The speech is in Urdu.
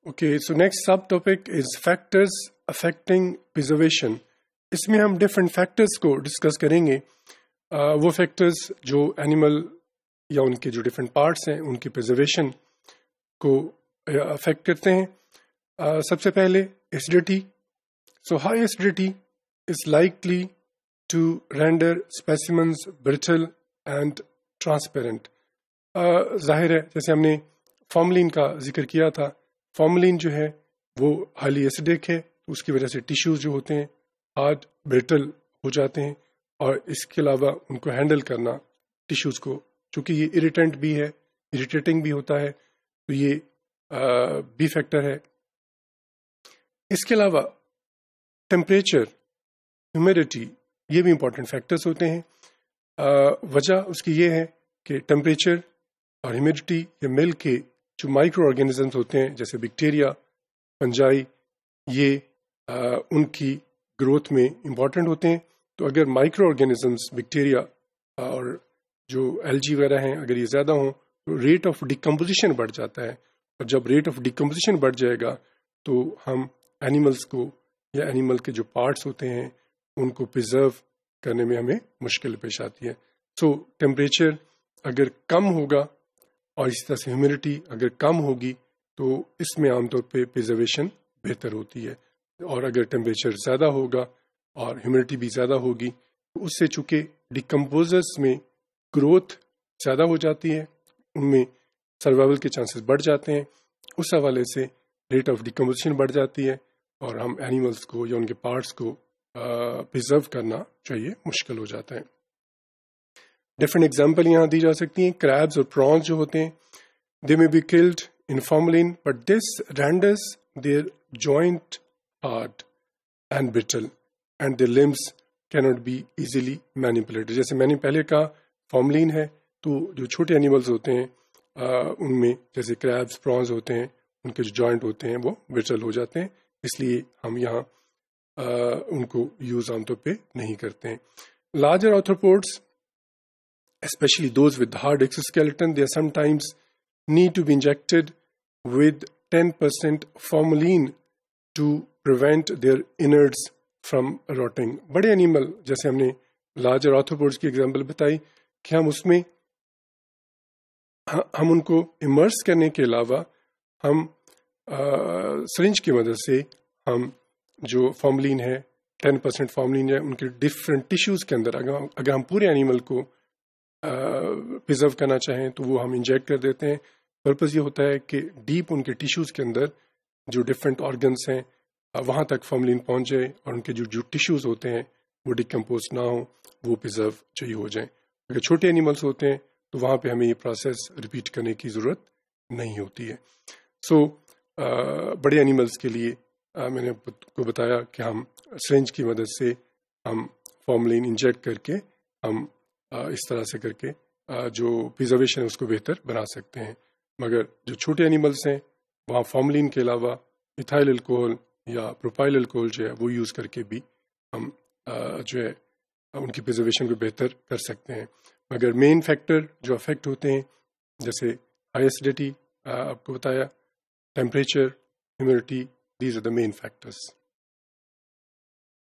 Okay, so next subtopic is factors affecting preservation. اس میں ہم ڈفرینٹ فیکٹرز کو ڈسکس کریں گے. وہ فیکٹرز جو اینیمل یا ان کے جو ڈفرینٹ پارٹس ہیں ان کی پرزرویشن کو افیکٹ کرتے ہیں. سب سے پہلے acidity. So high acidity is likely to render specimens brittle and transparent. ظاہر ہے جیسے ہم نے فارملین کا ذکر کیا تھا، فارملین جو ہے وہ ہائیلی ایسیڈک ہے، اس کی وجہ سے ٹیشوز جو ہوتے ہیں ہارڈ برٹل ہو جاتے ہیں، اور اس کے علاوہ ان کو ہینڈل کرنا ٹیشوز کو، چونکہ یہ اریٹنٹ بھی ہے، اریٹیٹنگ بھی ہوتا ہے، تو یہ بی فیکٹر ہے. اس کے علاوہ ٹیمپریچر، ہیومیڈیٹی، یہ بھی امپورٹنٹ فیکٹرز ہوتے ہیں. وجہ اس کی یہ ہے کہ ٹیمپریچر اور ہیومیڈیٹی یا مل کے جو مائکرو آرگینزمز ہوتے ہیں جیسے بیکٹیریا، فنجائی، یہ ان کی گروتھ میں امپورٹنٹ ہوتے ہیں. تو اگر مائکرو آرگینزمز، بیکٹیریا اور جو الجی وغیرہ ہیں اگر یہ زیادہ ہوں تو ریٹ آف ڈیکمپوزیشن بڑھ جاتا ہے، اور جب ریٹ آف ڈیکمپوزیشن بڑھ جائے گا تو ہم اینیملز کو یا اینیمل کے جو پارٹس ہوتے ہیں ان کو پرزرو کرنے میں ہمیں مشکل پیش آتی ہے. سو ٹیمپریچر اگر کم ہوگا اور اسی طرح سے ہیومیڈیٹی اگر کم ہوگی تو اس میں عام طور پہ پرزرویشن بہتر ہوتی ہے. اور اگر ٹیمپریچر زیادہ ہوگا اور ہیومیڈیٹی بھی زیادہ ہوگی تو اس سے چونکہ ڈیکمپوزرز میں گروتھ زیادہ ہو جاتی ہے، ان میں سروائیول کے چانسز بڑھ جاتے ہیں، اس حوالے سے ریٹ آف ڈیکمپوزیشن بڑھ جاتی ہے اور ہم اینیملز کو یا ان کے پارٹس کو پرزرو کرنا چاہیے مشکل ہو جاتا ہے. ڈفرینٹ ایگزامپل یہاں دی جا سکتی ہیں. کریبز اور پرانز جو ہوتے ہیں they may be killed in formalin but this renders their joint hard and brittle and their limbs can't be easily manipulated. جیسے میں نے پہلے کہا فارملین ہے تو جو چھوٹے اینیملز ہوتے ہیں ان میں جیسے کریبز، پرانز ہوتے ہیں، ان کے جو جوائنٹ ہوتے ہیں وہ برٹل ہو جاتے ہیں، اس لیے ہم یہاں ان کو یوز عام طور پہ نہیں کرتے ہیں. Larger arthropods especially those with hard exoskeleton, they sometimes need to be injected with 10% formalin to prevent their innards from rotting. بڑے اینیمل جیسے ہم نے لارجر آرتھروپوڈس کی ایگزامپل بتائی کہ ہم اس میں ہم ان کو امرس کرنے کے علاوہ ہم سرنج کی مدد سے ہم جو فارملین ہے 10% فارملین ہے ان کے ڈفرینٹ ٹیشوز کے اندر اگر ہم پورے اینیمل کو پرزرو کرنا چاہیں تو وہ ہم انجیکٹ کر دیتے ہیں. پرپز یہ ہوتا ہے کہ ڈیپ ان کے ٹیشوز کے اندر جو ڈفرینٹ آرگنس ہیں وہاں تک فارملین پہنچ جائے اور ان کے جو ٹیشوز ہوتے ہیں وہ ڈیکمپوز نہ ہوں، وہ پرزرو چاہیے ہو جائیں. اگر چھوٹے اینیملس ہوتے ہیں تو وہاں پہ ہمیں یہ پروسیس ریپیٹ کرنے کی ضرورت نہیں ہوتی ہے. سو بڑے اینیملس کے لیے میں نے آپ کو بتایا کہ ہم سرنج کی مدد سے ہم فارملین انجیکٹ کر کے ہم اس طرح سے کر کے جو پرزرویشن ہے اس کو بہتر بنا سکتے ہیں. مگر جو چھوٹے اینیملس ہیں وہاں فارملین کے علاوہ ایتھائل الکوہول یا پروپائل الکوہول جو ہے وہ یوز کر کے بھی ہم جو ہے ان کی پرزرویشن کو بہتر کر سکتے ہیں. مگر مین فیکٹر جو افیکٹ ہوتے ہیں جیسے ہائی ایسیڈیٹی آپ کو بتایا، temperature, humidity, these are the main factors.